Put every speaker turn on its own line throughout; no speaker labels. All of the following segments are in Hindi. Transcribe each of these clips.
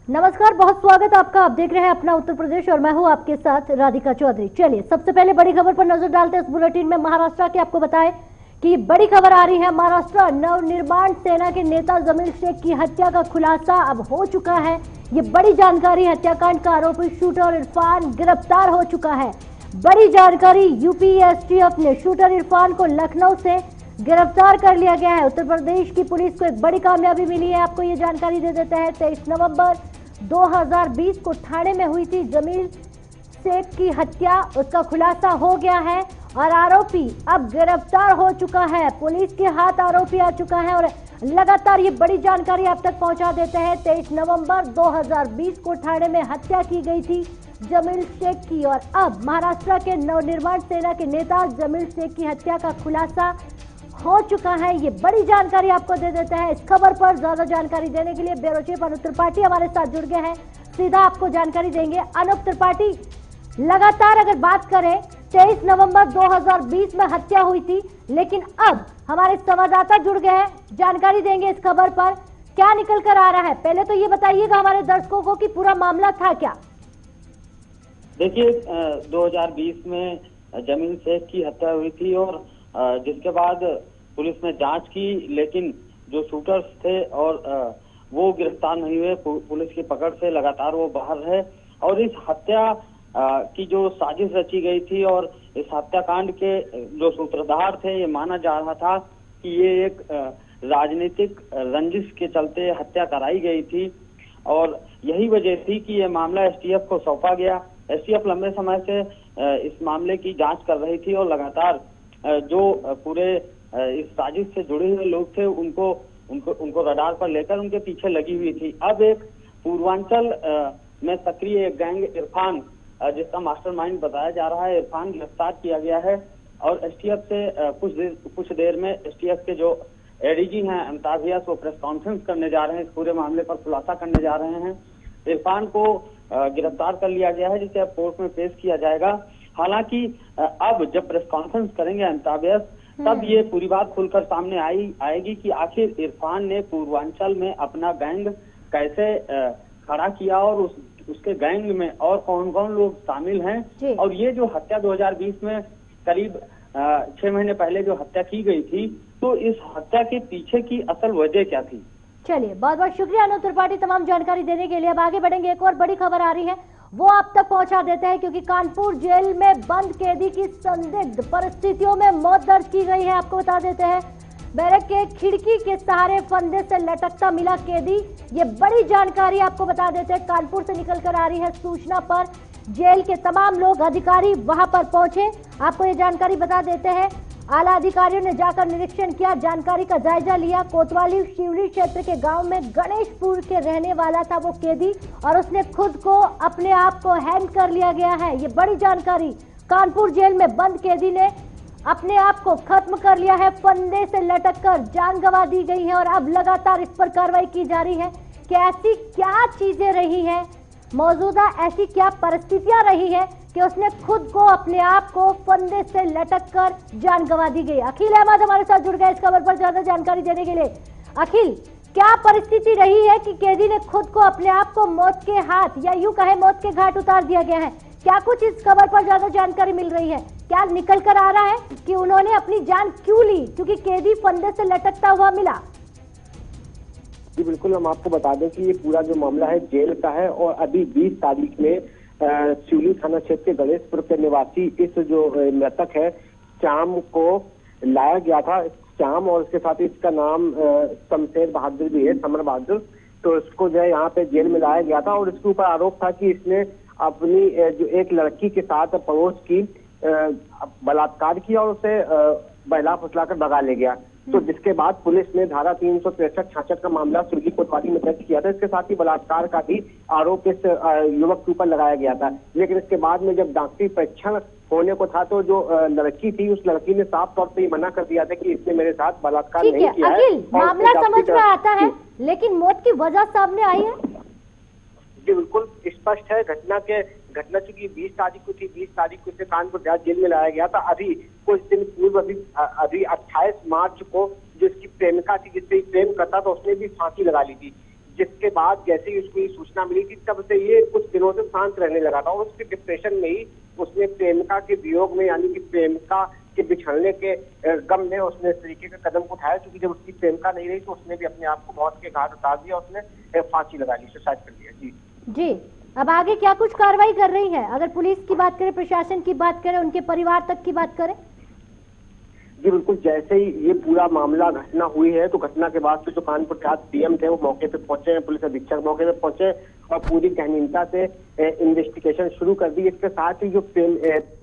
नमस्कार, बहुत स्वागत आपका। आप देख रहे हैं अपना उत्तर प्रदेश और मैं हूं आपके साथ राधिका चौधरी। चलिए सबसे पहले बड़ी खबर पर नजर डालते हैं इस बुलेटिन में। महाराष्ट्र की आपको बताएं कि बड़ी खबर आ रही है। महाराष्ट्र नवनिर्माण सेना के नेता जमील शेख की हत्या का खुलासा अब हो चुका है। ये बड़ी जानकारी, हत्याकांड का आरोपी शूटर इरफान गिरफ्तार हो चुका है। बड़ी जानकारी, यूपी एसटीएफ ने शूटर इरफान को लखनऊ से गिरफ्तार कर लिया गया है। उत्तर प्रदेश की पुलिस को एक बड़ी कामयाबी मिली है। आपको ये जानकारी दे देते हैं। 23 नवंबर 2020 को ठाणे में हुई थी जमील शेख की हत्या, उसका खुलासा हो गया है और आरोपी अब गिरफ्तार हो चुका है। पुलिस के हाथ आरोपी आ चुका है और लगातार ये बड़ी जानकारी आप तक पहुंचा देते हैं। 23 नवंबर 2020 को ठाणे में हत्या की गई थी जमील शेख की और अब महाराष्ट्र के नवनिर्माण सेना के नेता जमील शेख की हत्या का खुलासा हो चुका है। ये बड़ी जानकारी आपको दे देते हैं। इस खबर पर ज्यादा जानकारी देने के लिए ब्यूरो चीफ अनूप त्रिपाठी हमारे साथ जुड़ गए हैं। सीधा आपको जानकारी देंगे। अनूप त्रिपाठी, लगातार अगर बात करें 23 नवंबर 2020 में हत्या हुई थी, लेकिन अब हमारे संवाददाता जुड़ गए हैं, जानकारी देंगे इस खबर पर क्या निकल कर आ रहा है। पहले तो ये बताइएगा हमारे दर्शकों को कि पूरा मामला था क्या।
देखिए, 2020 में जमील शेख की हत्या हुई थी और जिसके बाद पुलिस ने जांच की, लेकिन जो शूटर्स थे और वो गिरफ्तार नहीं हुए। पुलिस की पकड़ से लगातार वो बाहर रहे और इस हत्या की जो साजिश रची गई थी और इस हत्याकांड के जो सूत्रधार थे, ये माना जा रहा था कि ये एक राजनीतिक रंजिश के चलते हत्या कराई गई थी और यही वजह थी कि ये मामला एसटीएफ को सौंपा गया। एसटीएफ लंबे समय से इस मामले की जांच कर रही थी और लगातार जो पूरे इस साजिश से जुड़े हुए लोग थे उनको रडार पर लेकर उनके पीछे लगी हुई थी। अब एक पूर्वांचल में सक्रिय एक गैंग इरफान, जिसका मास्टरमाइंड बताया जा रहा है, इरफान गिरफ्तार किया गया है और एसटीएफ से कुछ देर में एसटीएफ के जो एडीजी हैं अमिताभ व्यास, वो प्रेस कॉन्फ्रेंस करने जा रहे हैं, इस पूरे मामले पर खुलासा करने जा रहे हैं। इरफान को गिरफ्तार कर लिया गया है, जिसे अब कोर्ट में पेश किया जाएगा। हालांकि अब जब प्रेस कॉन्फ्रेंस करेंगे अमिताभ व्यास, तब ये पूरी बात खुलकर सामने आएगी कि आखिर इरफान ने पूर्वांचल में अपना गैंग कैसे खड़ा किया और उसके गैंग में और कौन कौन लोग शामिल हैं और ये जो हत्या 2020 में करीब 6 महीने पहले जो हत्या की गई थी, तो इस हत्या के पीछे की असल वजह क्या थी। चलिए,
बहुत बहुत शुक्रिया अनूप त्रिपाठी तमाम जानकारी देने के लिए। अब आगे बढ़ेंगे, एक और बड़ी खबर आ रही है, वो आप तक पहुंचा देते हैं, क्योंकि कानपुर जेल में बंद कैदी की संदिग्ध परिस्थितियों में मौत दर्ज की गई है। आपको बता देते हैं, बैरक के खिड़की के सहारे फंदे से लटकता मिला कैदी। ये बड़ी जानकारी आपको बता देते हैं, कानपुर से निकल कर आ रही है। सूचना पर जेल के तमाम लोग, अधिकारी वहां पर पहुंचे। आपको ये जानकारी बता देते हैं, आला अधिकारियों ने जाकर निरीक्षण किया, जानकारी का जायजा लिया। कोतवाली शिवली क्षेत्र के गांव में गणेशपुर के रहने वाला था वो कैदी और उसने खुद को, अपने आप को हैंग कर लिया गया है। ये बड़ी जानकारी, कानपुर जेल में बंद कैदी ने अपने आप को खत्म कर लिया है, फंदे से लटककर जान गंवा दी गई है और अब लगातार इस पर कार्रवाई की जा रही है कि ऐसी क्या चीजें रही हैं, मौजूदा ऐसी क्या परिस्थितियां रही है कि उसने खुद को, अपने आप को फंदे से लटककर जान गंवा दी गई। अखिल अहमद हमारे साथ जुड़ गए इस खबर पर ज्यादा जानकारी देने के लिए। अखिल, क्या परिस्थिति रही है कि कैदी ने खुद को, अपने आप को मौत के हाथ या यूं कहे मौत के घाट उतार दिया गया है? क्या कुछ इस खबर पर ज्यादा जानकारी मिल रही है? क्या निकल कर आ रहा है कि उन्होंने अपनी जान क्यों ली, क्योंकि कैदी फंदे से लटकता हुआ मिला?
जी बिल्कुल, हम आपको बता दें कि ये पूरा जो मामला है जेल का है और अभी 20 तारीख में शिवली थाना क्षेत्र के गणेशपुर के निवासी इस जो मृतक है श्याम को लाया गया था। श्याम और उसके साथ इसका नाम शमशेर बहादुर भी है, समर बहादुर। तो इसको जो है यहाँ पे जेल में लाया गया था और इसके ऊपर आरोप था कि इसने अपनी जो एक लड़की के साथ पड़ोस की बलात्कार किया और उसे बहला फुसलाकर भगा ले गया। तो जिसके बाद पुलिस ने धारा 363-66 का मामला सुरगी कोतवाली में दर्ज किया था। इसके साथ ही बलात्कार का भी आरोप इस युवक के ऊपर लगाया गया था। लेकिन इसके बाद में जब डॉक्टरी परीक्षण होने को था तो जो लड़की थी, उस लड़की ने साफ तौर पर मना कर दिया था कि इसने मेरे साथ बलात्कार नहीं किया है।
मामला समझ में आता है, लेकिन मौत की वजह सामने आई है।
जी बिल्कुल स्पष्ट है। घटना चूंकि 20 तारीख को थी, 20 तारीख को इसे कानपुर जेल में लाया गया था। अभी कुछ दिन पूर्व अभी 28 मार्च को जो इसकी प्रेमिका थी, जिससे प्रेम करता था, उसने भी फांसी लगा ली थी। जिसके बाद जैसे ही उसको ये सूचना मिली थी तब से ये कुछ दिनों से शांत रहने लगा था और उसके डिप्रेशन में ही उसने प्रेमिका के वियोग में यानी कि प्रेमिका के बिछड़ने के गम में उसने इस तरीके का कदम उठाया, क्योंकि जब उसकी प्रेमिका नहीं रही तो उसने भी अपने आप को मौत के घाट उतार दिया, उसने फांसी लगा ली, सुसाइड कर लिया। जी
अब आगे क्या कुछ कार्रवाई कर रही है? अगर पुलिस की बात करें, प्रशासन की बात करें, उनके परिवार तक की बात करें।
जी बिल्कुल, जैसे ही ये पूरा मामला घटना हुई है तो घटना के बाद से जो कानपुर के डीएम थे वो मौके पे पहुंचे हैं, पुलिस अधीक्षक मौके पे पहुंचे और पूरी गहनता से इन्वेस्टिगेशन शुरू कर दी। इसके साथ ही जो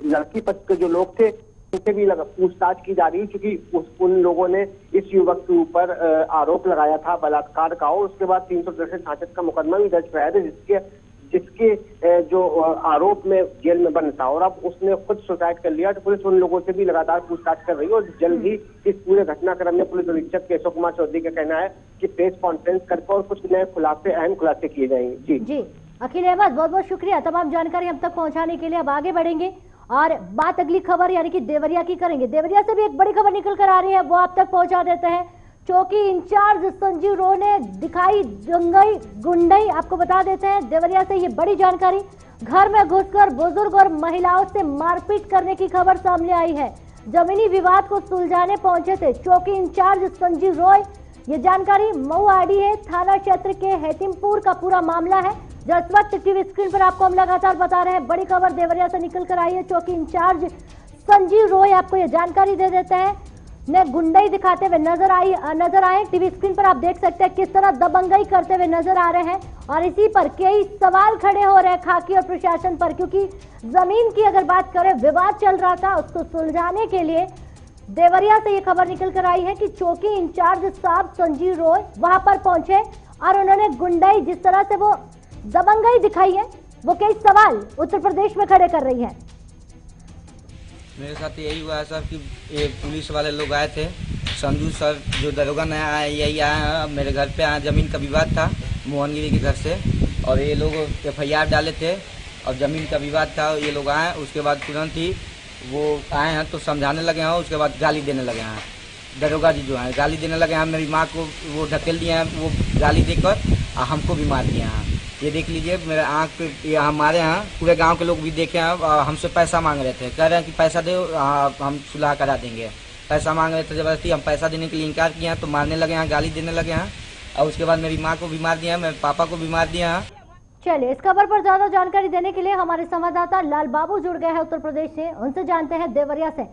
लड़की पक्ष के जो लोग थे उनसे भी पूछताछ की जा रही है, क्योंकि उन लोगों ने इस युवक के ऊपर आरोप लगाया था बलात्कार का और उसके बाद 363 छाछठ का मुकदमा भी दर्ज कराया था, जिसके जो आरोप में जेल में बंद था और अब उसने खुद सुसाइड कर लिया। तो पुलिस उन लोगों से भी लगातार पूछताछ कर रही है और जल्द ही इस पूरे घटनाक्रम में पुलिस अधीक्षक केशव कुमार चौधरी का कहना है कि प्रेस कॉन्फ्रेंस करके और कुछ नए खुलासे, अहम खुलासे किए जाएंगे। जी
अखिल अहमद, बहुत बहुत शुक्रिया तमाम जानकारी हम तक पहुंचाने के लिए। अब आगे बढ़ेंगे और बात अगली खबर यानी कि देवरिया की करेंगे। देवरिया से भी एक बड़ी खबर निकल कर आ रही है, वो आप तक पहुंचा देते हैं। चौकी इंचार्ज संजीव रो ने दिखाई गुंडई। आपको बता देते हैं देवरिया से ये बड़ी जानकारी। घर में घुसकर बुजुर्ग और महिलाओं से मारपीट करने की खबर सामने आई है। जमीनी विवाद को सुलझाने पहुंचे थे चौकी इंचार्ज संजीव रॉय। ये जानकारी मऊआडी है, थाना क्षेत्र के हेतिमपुर का पूरा मामला है। जो इस वक्त टीवी स्क्रीन पर आपको हम लगातार बता रहे हैं, बड़ी खबर देवरिया से निकल कर आई है। चौकी इंचार्ज संजीव रॉय आपको ये जानकारी दे देते हैं ने गुंडई दिखाते हुए नजर आए। टीवी स्क्रीन पर आप देख सकते हैं किस तरह दबंगई करते हुए नजर आ रहे हैं और इसी पर कई सवाल खड़े हो रहे हैं खाकी और प्रशासन पर, क्योंकि जमीन की अगर बात करें विवाद चल रहा था, उसको सुलझाने के लिए देवरिया से ये खबर निकल कर आई है कि चौकी इंचार्ज साहब संजीव रॉय वहां पर पहुंचे और उन्होंने गुंडई जिस तरह से वो दबंगई दिखाई है, वो कई सवाल उत्तर प्रदेश में खड़े कर रही है।
मेरे साथ यही हुआ है सर कि ये पुलिस वाले लोग आए थे, संजू सर जो दरोगा नया आए यही आए हैं। मेरे घर पे आए, जमीन का विवाद था मोहनगिरी के घर से और ये लोग FIR डाले थे और ज़मीन का विवाद था। ये लोग आए, उसके बाद तुरंत ही वो आए हैं तो समझाने लगे हैं, उसके बाद गाली देने लगे हैं। दरोगा जी जो हैं गाली देने लगे हैं, मेरी माँ को वो ढकेल दिए हैं, वो गाली देकर हमको भी मार दिए हैं। ये देख लीजिए मेरे आँख पे, ये हमारे यहाँ पूरे गांव के लोग भी देखे हैं। हमसे पैसा मांग रहे थे, कह रहे हैं कि पैसा दो हम सुलह करा देंगे। पैसा मांग रहे थे जबरदस्ती, हम पैसा देने के लिए इनकार किए हैं तो मारने लगे हैं, गाली देने लगे हैं और उसके बाद मेरी माँ को भी मार दिया, मेरे पापा को भी मार दिया है।
चलिए, इस खबर पर ज्यादा जानकारी देने के लिए हमारे संवाददाता लाल बाबू जुड़ गए हैं उत्तर प्रदेश से, उनसे जानते हैं देवरिया से।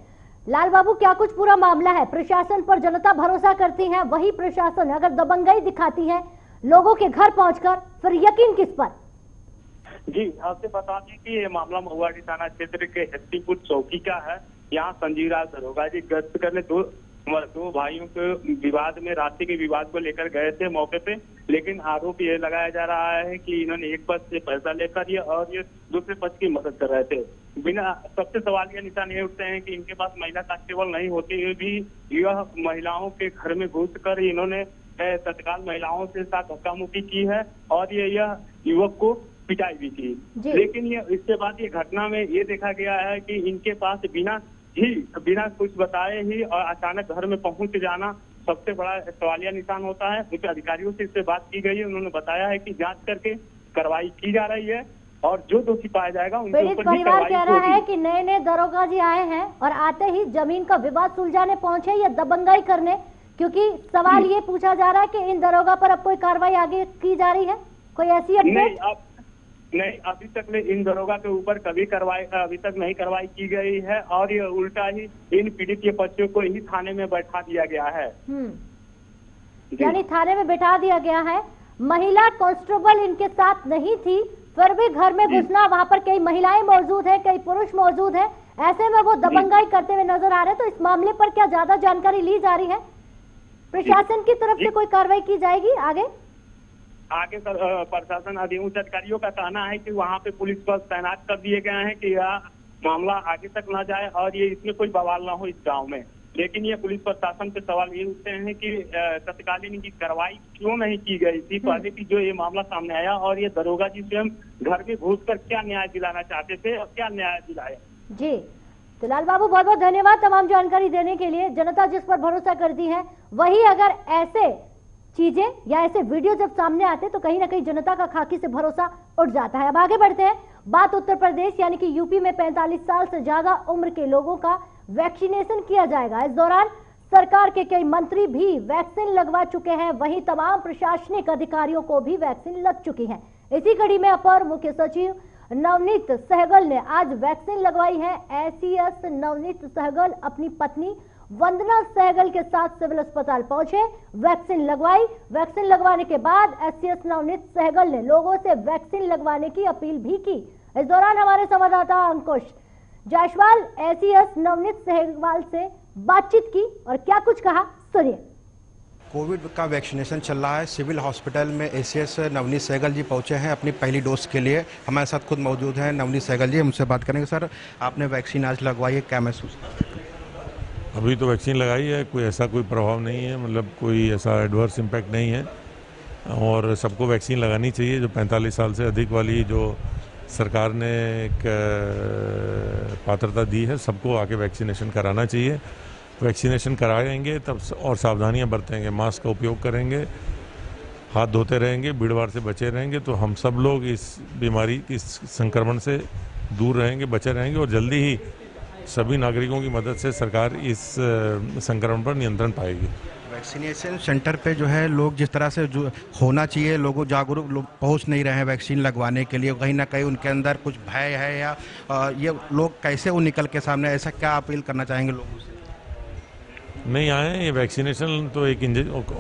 लाल बाबू, क्या कुछ पूरा मामला है? प्रशासन पर जनता भरोसा करती है, वही प्रशासन अगर दबंगई दिखाती है लोगों के घर पहुंचकर, फिर यकीन किस पर?
जी, आपसे बता दें कि ये मामला महुआडी थाना क्षेत्र के हेतिमपुर चौकी का है। यहाँ संजीव राज दरोगा जी गश्त करने दो भाइयों के विवाद में, राशि के विवाद को लेकर गए थे मौके पे, लेकिन आरोप ये लगाया जा रहा है कि इन्होंने एक पक्ष से पैसा लेकर ये और ये दूसरे पक्ष की मदद कर रहे थे। बिना सबसे सवालिया निशान ये उठते हैं कि इनके पास महिला कांस्टेबल नहीं होते हुए भी यह महिलाओं के घर में घुसकर इन्होंने तत्काल महिलाओं से साथ धक्का मुक्की की है और यह युवक को पिटाई भी की। लेकिन ये इसके बाद ये घटना में ये देखा गया है कि इनके पास बिना कुछ बताए ही और अचानक घर में पहुंच जाना सबसे बड़ा सवालिया निशान होता है। उच्च अधिकारियों से इससे बात की गई है, उन्होंने बताया है कि जांच करके कार्रवाई की जा रही है और जो दोषी पाया जाएगा उनके ऊपर भी
परिवार कह रहा है कि नए दरोगा जी आए हैं और आते ही जमीन का विवाद सुलझाने पहुंचे या दबंगई करने, क्योंकि सवाल ये पूछा जा रहा है कि इन दरोगा पर अब कोई कार्रवाई आगे की जा रही है, कोई ऐसी अपडेट?
नहीं, अभी तक इन दरोगा के ऊपर कभी अभी तक नहीं कार्रवाई की गई है और ये उल्टा ही इन पीड़ित के बच्चों को ही थाने में बैठा दिया गया है।
यानी थाने में बैठा दिया गया है। महिला कांस्टेबल इनके साथ नहीं थी, फिर भी घर में घुसना, वहां पर कई महिलाएं मौजूद है, कई पुरुष मौजूद है, ऐसे में वो दबंगाई करते हुए नजर आ रहे हैं। तो इस मामले पर क्या ज्यादा जानकारी ली जा रही है? प्रशासन की तरफ से कोई कार्रवाई की जाएगी आगे?
प्रशासन उच्च अधिकारियों का कहना है कि वहाँ पे पुलिस बल तैनात कर दिए गए हैं कि यह मामला आगे तक ना जाए और ये इसमें कोई बवाल ना हो इस गांव में। लेकिन ये पुलिस प्रशासन पे सवाल ये उठते हैं कि तत्कालीन की कार्रवाई क्यों नहीं की गई थी पहले की जो ये मामला सामने आया, और ये दरोगा जी स्वयं घर में घुसकर क्या न्याय दिलाना चाहते थे और क्या न्याय दिलाया।
जी, तो लाल बाबू बहुत बहुत धन्यवाद तमाम जानकारी देने के लिए। जनता जिस पर भरोसा करती है, वही अगर ऐसे चीजें या ऐसे वीडियो जब सामने आते तो कहीं ना कहीं जनता का खाकी से भरोसा उठ जाता है। अब आगे बढ़ते हैं, बात उत्तर प्रदेश यानी कि यूपी में 45 साल से ज्यादा उम्र के लोगों का वैक्सीनेशन किया जाएगा। इस दौरान सरकार के कई मंत्री भी वैक्सीन लगवा चुके हैं, वहीं तमाम प्रशासनिक अधिकारियों को भी वैक्सीन लग चुकी है। इसी कड़ी में अपर मुख्य सचिव नवनीत सहगल ने आज वैक्सीन लगवाई है। एसीएस नवनीत सहगल अपनी पत्नी वंदना सहगल के साथ सिविल अस्पताल पहुंचे, वैक्सीन लगवाई। वैक्सीन लगवाने के बाद एसीएस नवनीत सहगल ने लोगों से वैक्सीन लगवाने की अपील भी की। इस दौरान हमारे संवाददाता अंकुश जायसवाल एसीएस नवनीत सहगल से बातचीत की और क्या कुछ कहा, सुनिए।
कोविड का वैक्सीनेशन चल रहा है। सिविल हॉस्पिटल में एसीएस नवनीत सहगल जी पहुंचे हैं अपनी पहली डोज के लिए। हमारे साथ खुद मौजूद हैं नवनीत सहगल जी, हमसे बात करेंगे। सर, आपने वैक्सीन आज लगवाई है, क्या महसूस कर रहे हैं?
अभी तो वैक्सीन लगाई है, कोई ऐसा कोई प्रभाव नहीं है, मतलब कोई ऐसा एडवर्स इम्पैक्ट नहीं है और सबको वैक्सीन लगानी चाहिए। जो 45 साल से अधिक वाली जो सरकार ने एक पात्रता दी है, सबको आके वैक्सीनेशन कराना चाहिए। वैक्सीनेशन कराएंगे तब और सावधानियां बरतेंगे, मास्क का उपयोग करेंगे, हाथ धोते रहेंगे, भीड़भाड़ से बचे रहेंगे, तो हम सब लोग इस बीमारी इस संक्रमण से दूर रहेंगे, बचे रहेंगे और जल्दी ही सभी नागरिकों की मदद से सरकार इस संक्रमण पर नियंत्रण पाएगी।
वैक्सीनेशन सेंटर पे जो है लोग जिस तरह से जो होना चाहिए, लोगों जागरूक लोग पहुंच नहीं रहे हैं वैक्सीन लगवाने के लिए, कहीं ना कहीं उनके अंदर कुछ भय है या ये लोग कैसे वो निकल के सामने, ऐसा क्या अपील करना चाहेंगे लोगों से?
नहीं आए, ये वैक्सीनेशन तो एक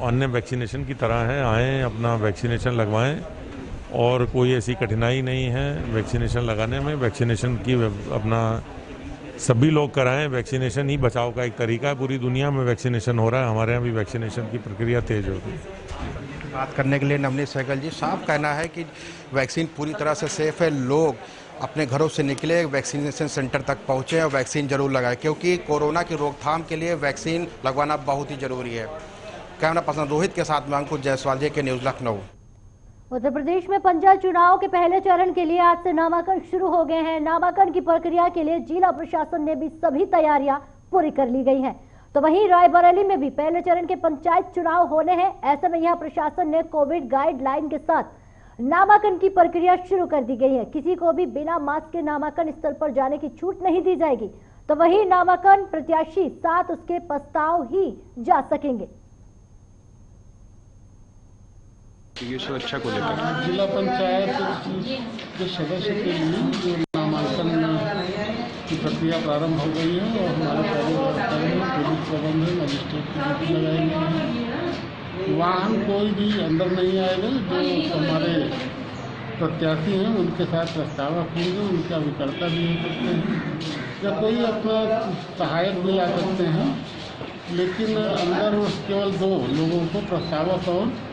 अन्य वैक्सीनेशन की तरह है। आए, अपना वैक्सीनेशन लगवाएं और कोई ऐसी कठिनाई नहीं है वैक्सीनेशन लगाने में। वैक्सीनेशन की अपना सभी लोग कराएं, वैक्सीनेशन ही बचाव का एक तरीका है। पूरी दुनिया में वैक्सीनेशन हो रहा है, हमारे यहाँ भी वैक्सीनेशन की प्रक्रिया तेज होगी।
बात करने के लिए नवनीत सहगल जी, साफ कहना है कि वैक्सीन पूरी तरह से सेफ है। लोग अपने घरों से निकले, वैक्सीनेशन सेंटर तक पहुंचे और वैक्सीन जरूर लगाएं, क्योंकि कोरोना की रोकथाम के लिए वैक्सीन लगवाना बहुत ही जरूरी है। कैमरा पर्सन रोहित के साथ में अंकुश जायसवाल जी के न्यूज़ लखनऊ।
उत्तर प्रदेश में पंचायत चुनाव के पहले चरण के लिए आज से नामांकन शुरू हो गए हैं। नामांकन की प्रक्रिया के लिए जिला प्रशासन ने भी सभी तैयारियां पूरी कर ली गई हैं। तो वहीं रायबरेली में भी पहले चरण के पंचायत चुनाव होने हैं। ऐसे में यहां प्रशासन ने कोविड गाइडलाइन के साथ नामांकन की प्रक्रिया शुरू कर दी गई है। किसी को भी बिना मास्क के नामांकन स्थल पर जाने की छूट नहीं दी जाएगी। तो वहीं नामांकन प्रत्याशी साथ उसके प्रस्ताव ही जा सकेंगे।
ये सुरक्षा को लेकर
जिला पंचायत के सदस्य के लिए जो नामांकन की प्रक्रिया प्रारंभ हो गई है और हमारे कार्यकर्ताओं में पुलिस प्रबंध मजिस्ट्रेट की ड्यूटी लगाई गई है। वाहन कोई भी अंदर नहीं आएगा। जो हमारे प्रत्याशी हैं उनके साथ प्रस्तावक होंगे, उनका विकर्ता भी हो सकते हैं या कोई अपना सहायक भी आ सकते हैं, लेकिन अंदर केवल 2 लोगों को प्रस्तावक और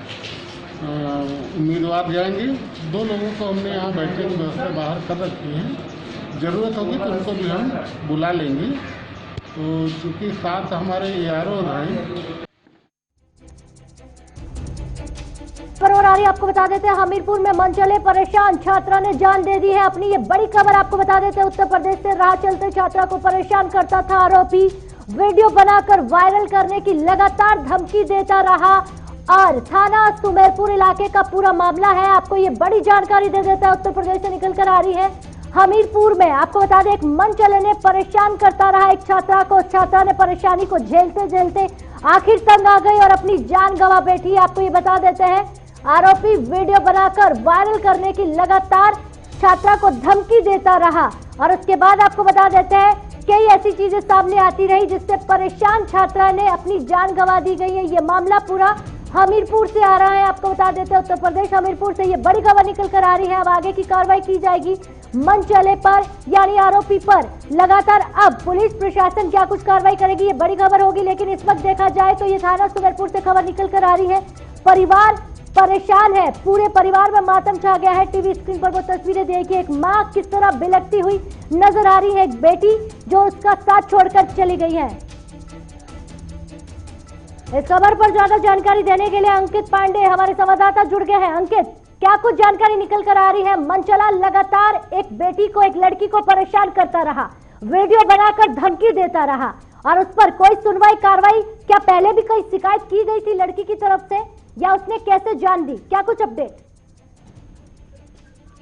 उम्मीदवार जाएंगे। 2 लोगों को हमने यहाँ बैठने की व्यवस्था बाहर कर रखी है। ज़रूरत होगी तो उनको भी हम बुला लेंगे। तो चूँकि साथ हमारे ARO हैं।
खबर आ रही आपको बता देते हैं, हमीरपुर में मन चले परेशान छात्रा ने जान दे दी है अपनी। ये बड़ी खबर आपको बता देते हैं, उत्तर प्रदेश से राह चलते छात्रा को परेशान करता था आरोपी वीडियो बनाकर वायरल करने की लगातार धमकी देता रहा और थाना सुमेरपुर इलाके का पूरा मामला है। आपको ये बड़ी जानकारी दे देता है, उत्तर प्रदेश से निकल कर आ रही है। हमीरपुर में आपको बता दें, एक मनचले ने परेशान करता रहा एक छात्रा को। छात्रा ने परेशानी को झेलते झेलते आखिर तंग आ गई और अपनी जान गंवा बैठी। आपको ये बता देते हैं, आरोपी वीडियो बनाकर वायरल करने की लगातार छात्रा को धमकी देता रहा और उसके बाद आपको बता देते हैं कई ऐसी चीजें सामने आती रही जिससे परेशान छात्रा ने अपनी जान गंवा दी गई है। ये मामला पूरा हमीरपुर से आ रहा है। आपको बता देते हैं, उत्तर प्रदेश हमीरपुर से ये बड़ी खबर निकल कर आ रही है। अब आगे की कार्रवाई की जाएगी मनचले पर यानी आरोपी पर। लगातार अब पुलिस प्रशासन क्या कुछ कार्रवाई करेगी ये बड़ी खबर होगी, लेकिन इस वक्त देखा जाए तो ये थाना सुमेरपुर से खबर निकल कर आ रही है। परिवार परेशान है, पूरे परिवार में मातम छा गया है। टीवी स्क्रीन पर वो तस्वीरें देखिए, एक माँ किस तरह बिलखती हुई नजर आ रही है, एक बेटी जो उसका साथ छोड़कर चली गई है। इस खबर पर ज्यादा जानकारी देने के लिए अंकित पांडे हमारे संवाददाता जुड़ गए हैं। अंकित, क्या कुछ जानकारी निकल कर आ रही है? मनचला लगातार एक बेटी को, एक लड़की को परेशान करता रहा, वीडियो बनाकर धमकी देता रहा और उस पर कोई सुनवाई कार्रवाई, क्या पहले भी कोई शिकायत की गई थी लड़की की तरफ से या उसने कैसे जान दी, क्या कुछ अपडेट?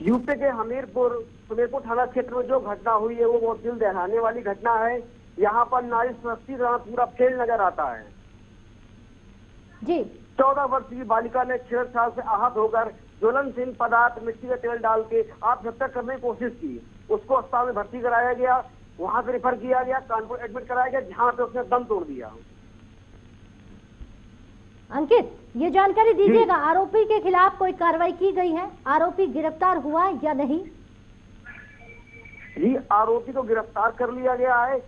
यूपी के सुमेरपुर थाना क्षेत्र में जो घटना हुई है वो बहुत दिल दहलाने वाली घटना है। यहाँ पर नारी शक्ति पूरा फेल नजर आता है
जी।
14 वर्षीय बालिका ने छेड़छाड़ से आहत होकर ज्वलनशील पदार्थ मिट्टी का तेल डाल के आत्महत्या करने की कोशिश की। उसको अस्पताल में भर्ती कराया गया, वहां से रेफर किया गया, कानपुर एडमिट कराया गया, जहां पे उसने दम तोड़ दिया।
अंकित, ये जानकारी दीजिएगा, आरोपी के खिलाफ कोई कार्रवाई की गई है? आरोपी गिरफ्तार हुआ या नहीं?
जी, आरोपी को गिरफ्तार कर लिया गया है।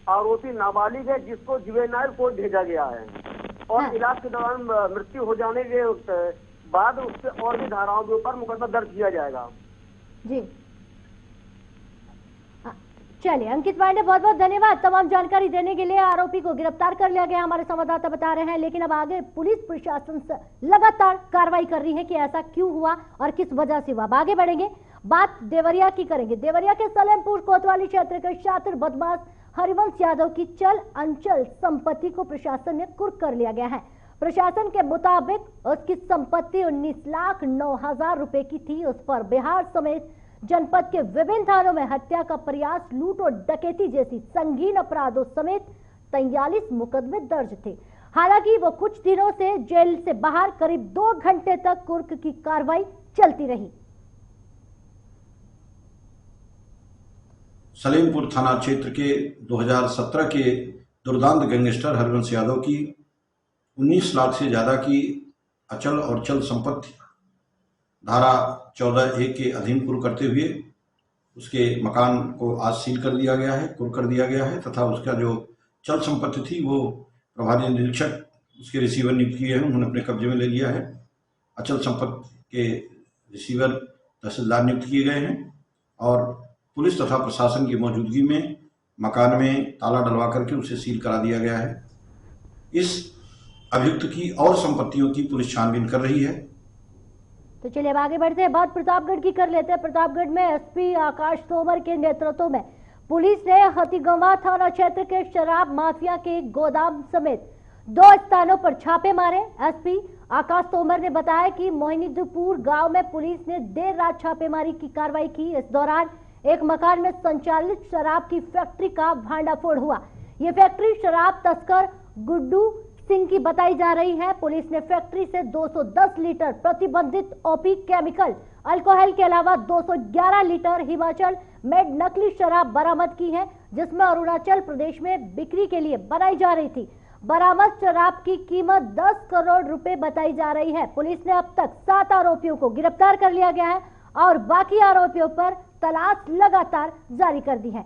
आरोपी नाबालिग है जिसको जुवेनाइल कोर्ट भेजा गया है और इलाज के दौरान मृत्यु हो जाने के बाद उससे और भी धाराओं के ऊपर मुकदमा दर्ज किया जाएगा।
जी चलिए अंकित पांडे, बहुत बहुत धन्यवाद तमाम जानकारी देने के लिए। आरोपी को गिरफ्तार कर लिया गया, हमारे संवाददाता बता रहे हैं, लेकिन अब आगे पुलिस प्रशासन से लगातार कार्रवाई कर रही है कि ऐसा क्यों हुआ और किस वजह से हुआ। अब आगे बढ़ेंगे, बात देवरिया की करेंगे। देवरिया के सलेमपुर कोतवाली क्षेत्र के शातिर बदमाश हरिवंश यादव की चल अंचल संपत्ति को प्रशासन ने कुर्क कर लिया गया है। प्रशासन के मुताबिक उसकी संपत्ति 19,09,000 रुपए की थी। उस पर बिहार समेत जनपद के विभिन्न थानों में हत्या का प्रयास, लूट और डकैती जैसी संगीन अपराधों समेत 43 मुकदमे दर्ज थे। हालांकि वो कुछ दिनों से जेल से बाहर करीब 2 घंटे तक कुर्क की कार्रवाई चलती रही।
सलेमपुर थाना क्षेत्र के 2017 के दुर्दांत गैंगस्टर हरिवंश यादव की 19 लाख से ज्यादा की अचल और चल संपत्ति धारा 14A के अधीन कुर्क करते हुए उसके मकान को आज सील कर दिया गया है, कुर्क कर दिया गया है तथा उसका जो चल संपत्ति थी वो प्रभारी निरीक्षक उसके रिसीवर नियुक्त किए हैं, उन्होंने अपने कब्जे में ले लिया है। अचल संपत्ति के रिसीवर तहसीलदार नियुक्त किए गए हैं और पुलिस तथा प्रशासन की मौजूदगी में मकान में ताला डलवा करके उसे सील करा दिया गया है। इस अभियुक्त की और संपत्तियों की पुलिस छानबीन कर रही है।
तो चलिए अब आगे बढ़ते हैं, बात प्रतापगढ़ की कर लेते हैं। प्रतापगढ़ में एसपी आकाश तोमर के नेतृत्व में पुलिस ने हथीगंवा थाना क्षेत्र के शराब माफिया के गोदाम समेत 2 स्थानों पर छापे मारे। एसपी आकाश तोमर ने बताया कि मोहिनीपुर गांव में पुलिस ने देर रात छापेमारी की कार्रवाई की। इस दौरान एक मकान में संचालित शराब की फैक्ट्री का भांडाफोड़ हुआ। ये फैक्ट्री शराब तस्कर गुड्डू सिंह की बताई जा रही है। पुलिस ने फैक्ट्री से 210 लीटर प्रतिबंधित ओपी केमिकल अल्कोहल के अलावा 211 लीटर हिमाचल मेड नकली शराब बरामद की है, जिसमें अरुणाचल प्रदेश में बिक्री के लिए बनाई जा रही थी। बरामद शराब की कीमत 10 करोड़ रुपए बताई जा रही है। पुलिस ने अब तक 7 आरोपियों को गिरफ्तार कर लिया गया है और बाकी आरोपियों पर तलाश लगातार जारी कर दी है।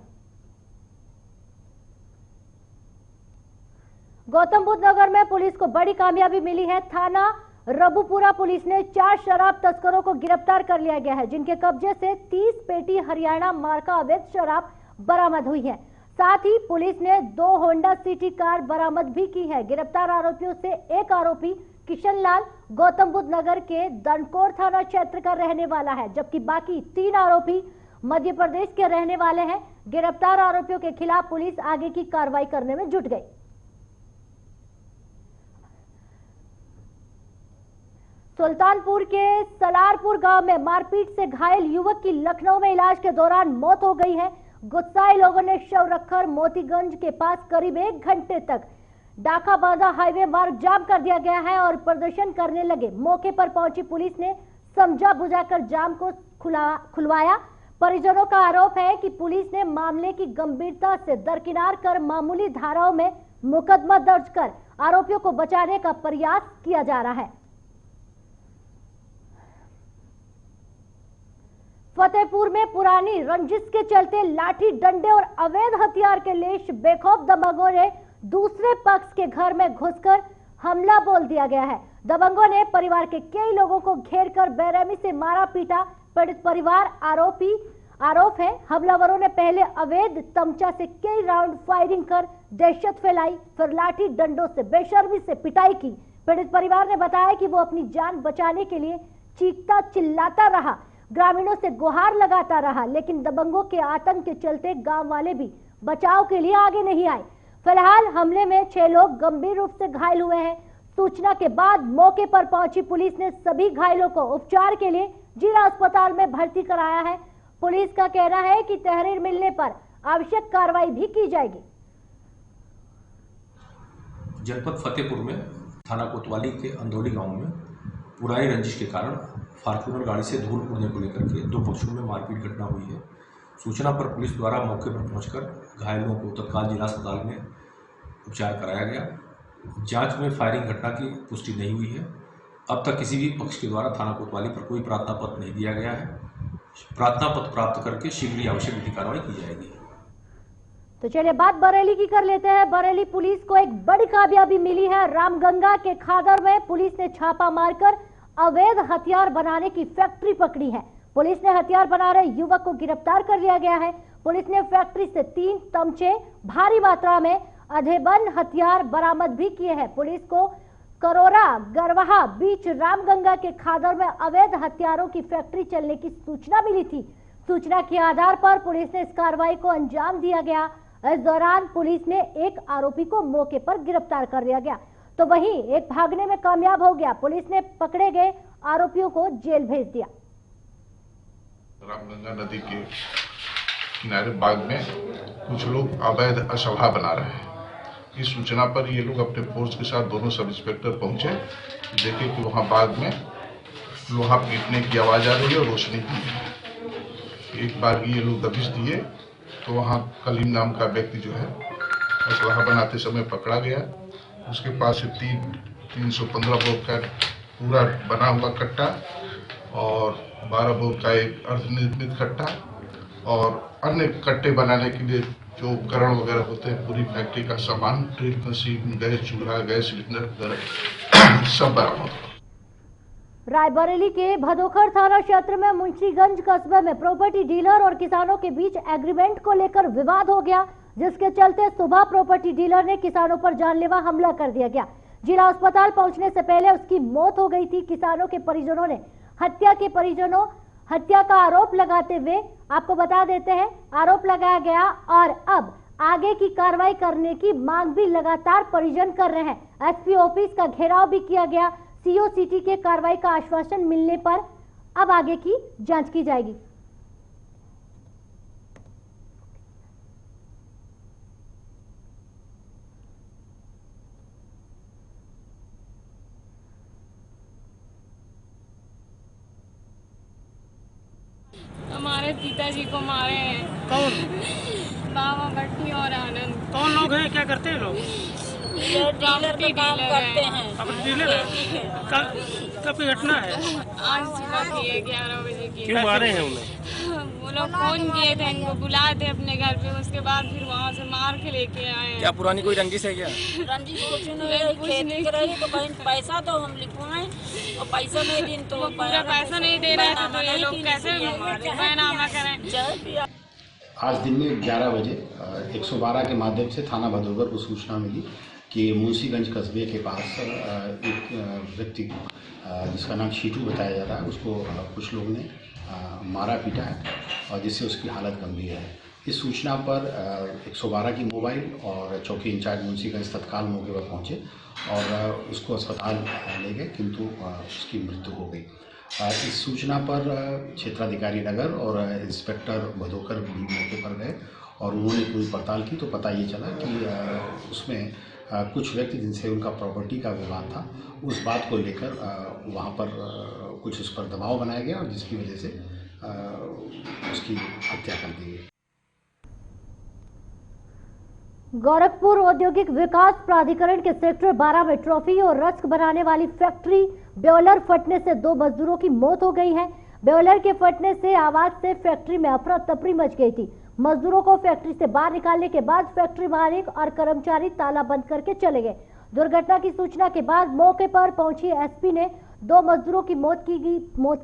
गौतम बुद्ध नगर में पुलिस को बड़ी कामयाबी मिली है। थाना रबुपुरा पुलिस ने 4 शराब तस्करों को गिरफ्तार कर लिया गया है, जिनके कब्जे से 30 पेटी हरियाणा मार्का अवैध शराब बरामद हुई है। साथ ही पुलिस ने 2 होंडा सिटी कार बरामद भी की है। गिरफ्तार आरोपियों से एक आरोपी किशन लाल गौतम बुद्ध नगर के दनकोर थाना क्षेत्र का रहने वाला है, जबकि बाकी 3 आरोपी मध्य प्रदेश के रहने वाले हैं। गिरफ्तार आरोपियों के खिलाफ पुलिस आगे की कार्रवाई करने में जुट गई। सुल्तानपुर के सलारपुर गांव में मारपीट से घायल युवक की लखनऊ में इलाज के दौरान मौत हो गई है। गुस्साए लोगों ने शव रखकर मोतीगंज के पास करीब 1 घंटे तक डाका बांधा हाईवे मार्ग जाम कर दिया गया है और प्रदर्शन करने लगे। मौके पर पहुंची पुलिस ने समझा बुझाकर जाम को खुलवाया। परिजनों का आरोप है कि पुलिस ने मामले की गंभीरता से दरकिनार कर मामूली धाराओं में मुकदमा दर्ज कर आरोपियों को बचाने का प्रयास किया जा रहा है। फतेहपुर में पुरानी रंजिश के चलते लाठी डंडे और अवैध हथियार के लेश बेखौफ दबंगों ने दूसरे पक्ष के घर में घुसकर हमला बोल दिया गया है। दबंगों ने परिवार के कई लोगों को घेरकर बेरहमी से मारा पीटा। पीड़ित परिवार आरोप है हमलावरों ने पहले अवैध तमचा से कई राउंड फायरिंग कर दहशत फैलाई, फिर लाठी डंडों से बेशर्मी से पिटाई की। पीड़ित परिवार ने बताया कि वो अपनी जान बचाने के लिए चीखता चिल्लाता रहा, ग्रामीणों से गुहार लगाता रहा, लेकिन दबंगों के आतंक के चलते गांव वाले भी बचाव के लिए आगे नहीं आए। फिलहाल हमले में 6 लोग गंभीर रूप से घायल हुए हैं। सूचना के बाद मौके पर पहुंची पुलिस ने सभी घायलों को उपचार के लिए जिला अस्पताल में भर्ती कराया है। पुलिस का कहना है कि तहरीर मिलने पर आवश्यक कार्रवाई भी की जाएगी।
जनपद फतेहपुर में थाना कोतवाली के अंदौली गांव में पुरानी रंजिश के कारण फॉर्च्यूनर गाड़ी से धूल उड़ने को लेकर के दो पक्षों में मारपीट घटना हुई है। सूचना पर पुलिस द्वारा मौके पर पहुंचकर घायलों को तत्काल जिला अस्पताल में उपचार कराया गया। जांच में फायरिंग घटना की पुष्टि नहीं हुई है। अब तक किसी भी पक्ष के द्वारा थाना कोतवाली पर कोई प्रार्थना पत्र नहीं दिया गया है। प्रार्थना पत्र प्राप्त करके शीघ्र ही आवश्यक विधि कार्रवाई की जाएगी।
तो चलिए बात बरेली की कर लेते हैं। बरेली पुलिस को एक बड़ी कामयाबी मिली है। रामगंगा के खादर में पुलिस ने छापा मारकर अवैध हथियार बनाने की फैक्ट्री पकड़ी है। पुलिस ने हथियार बना रहे युवक को गिरफ्तार कर लिया गया है। पुलिस ने फैक्ट्री से 3 तमचे, भारी मात्रा में अधेबन हथियार बरामद भी किए हैं। पुलिस को करोरा गरवाहा बीच रामगंगा के खादर में अवैध हथियारों की फैक्ट्री चलने की सूचना मिली थी। सूचना के आधार पर पुलिस ने इस कार्रवाई को अंजाम दिया गया। इस दौरान पुलिस ने एक आरोपी को मौके पर गिरफ्तार कर लिया गया, तो वहीं एक भागने में कामयाब हो गया। पुलिस ने पकड़े गए आरोपियों को जेल भेज दिया।
रामगंगा नदी के किनारे बाग में कुछ लोग अवैध असभा बना रहे हैं। इस सूचना पर ये लोग अपने फोर्स के साथ दोनों सब इंस्पेक्टर पहुंचे, देखे कि वहां बाग में लोहा पीटने की आवाज आ रही है और रोशनी की है। एक बार ये लोग दबिश दिए तो वहां कलीम नाम का व्यक्ति जो है असलहा बनाते समय पकड़ा गया। उसके पास से 315 बोर का पूरा बना हुआ कट्टा और 12 बोर का एक अर्धनिर्मित कट्टा और अन्य कट्टे बनाने के लिए जो उपकरण वगैरह होते हैं, पूरी फैक्ट्री का सामान, ड्रिल मशीन, गैस चूल्हा, गैस सिलेंडर वगैरह सब बरामद।
रायबरेली के भदोखर थाना क्षेत्र में मुंशीगंज कस्बे में प्रॉपर्टी डीलर और किसानों के बीच एग्रीमेंट को लेकर विवाद हो गया, जिसके चलते सुबह प्रॉपर्टी डीलर ने किसानों पर जानलेवा हमला कर दिया गया। जिला अस्पताल पहुंचने से पहले उसकी मौत हो गई थी। किसानों के परिजनों ने हत्या का आरोप लगाते हुए, आपको बता देते हैं, आरोप लगाया गया और अब आगे की कार्रवाई करने की मांग भी लगातार परिजन कर रहे हैं। एसपी ऑफिस का घेराव भी किया गया। सीओ सिटी के कार्रवाई का आश्वासन मिलने पर अब आगे की जांच की जाएगी।
हमारे पिताजी को मारे हैं।
कौन?
बाबा भट्टी और आनंद।
कौन लोग हैं, क्या करते हैं लोग?
ये डीलर का काम करते हैं।
अब डीलर है? कब की घटना है?
आज सुबह की 11 बजे की।
क्यों मारे हैं उन्हें?
वो लोग फोन किए थे, इनको बुलाए थे अपने घर पे, उसके बाद फिर वहाँ से मार के लेके आए हैं।
क्या पुरानी कोई रंजिश है क्या?
रंजिश कुछ नहीं करेगी तो बहन पैसा तो हम लिखवाएं और पैसा नहीं दी तो
पूरा पैसा नहीं दे रहे थे, तो ये लोग कैसे बैनामा करें?
आज दिन में 11 बजे 112 के माध्यम से थाना भदोगर को सूचना मिली कि मुंशीगंज कस्बे के पास एक व्यक्ति जिसका नाम शीटू बताया जा रहा है, उसको कुछ लोगों ने मारा पीटा है और जिससे उसकी हालत गंभीर है। इस सूचना पर 112 की मोबाइल और चौकी इंचार्ज मुंशीगंज तत्काल मौके पर पहुंचे और उसको अस्पताल ले गए, किंतु उसकी मृत्यु हो गई। इस सूचना पर क्षेत्राधिकारी नगर और इंस्पेक्टर भदोकर भी मौके पर गए और उन्होंने पूरी पड़ताल की तो पता ये चला कि उसमें कुछ व्यक्ति जिनसे उनका प्रॉपर्टी का विवाद था, उस बात को लेकर वहाँ पर कुछ उस पर दबाव बनाया गया और जिसकी वजह से उसकी हत्या कर दी गई।
गोरखपुर औद्योगिक विकास प्राधिकरण के सेक्टर 12 में ट्रॉफी और रस्क बनाने वाली फैक्ट्री बॉयलर फटने से 2 मजदूरों की मौत हो गई है। बॉयलर के फटने से आवाज से फैक्ट्री में अफरा तफरी मच गई थी। मजदूरों को फैक्ट्री से बाहर निकालने के बाद फैक्ट्री मालिक और कर्मचारी ताला बंद करके चले गए। दुर्घटना की सूचना के बाद मौके पर पहुंची एसपी ने 2 मजदूरों की मौत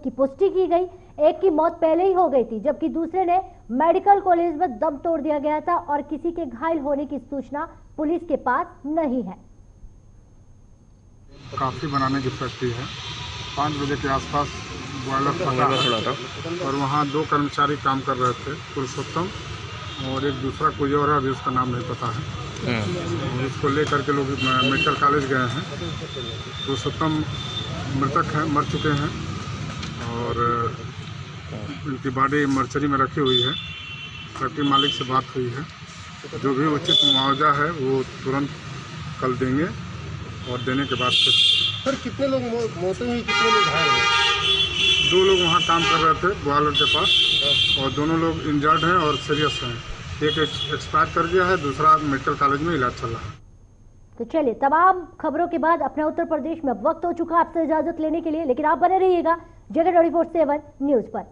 की पुष्टि की गई। एक की मौत पहले ही हो गई थी, जबकि दूसरे ने मेडिकल कॉलेज में दम तोड़ दिया गया था और किसी के घायल होने की सूचना पुलिस के पास नहीं है।
काफी बनाने की फैक्ट्री है। 5 बजे के आसपास बॉयलर फटा था और वहाँ 2 कर्मचारी काम कर रहे थे, पुरुषोत्तम और एक दूसरा कोई और है, अभी उसका नाम नहीं पता है। और उसको लेकर के लोग मेडिकल कॉलेज गए हैं। तो 17 मृतक हैं, मर चुके हैं और उनकी बॉडी मर्चरी में रखी हुई है। फैक्ट्री मालिक से बात हुई है, जो भी उचित मुआवजा है वो तुरंत कल देंगे और देने के बाद फिर।
सर कितने लोग मौतें हुई, कितने लोग घायल हैं?
2 लोग वहाँ काम कर रहे थे ग्वालियर के पास और दोनों लोग इंजर्ड हैं और सीरियस हैं। एक एक्सपायर कर गया है, दूसरा मेडिकल कॉलेज में इलाज चल रहा है।
तो चलिए, तमाम खबरों के बाद अपने उत्तर प्रदेश में वक्त हो चुका आपसे इजाजत लेने के लिए, लेकिन आप बने रहिएगा जगह 24/7 न्यूज पर।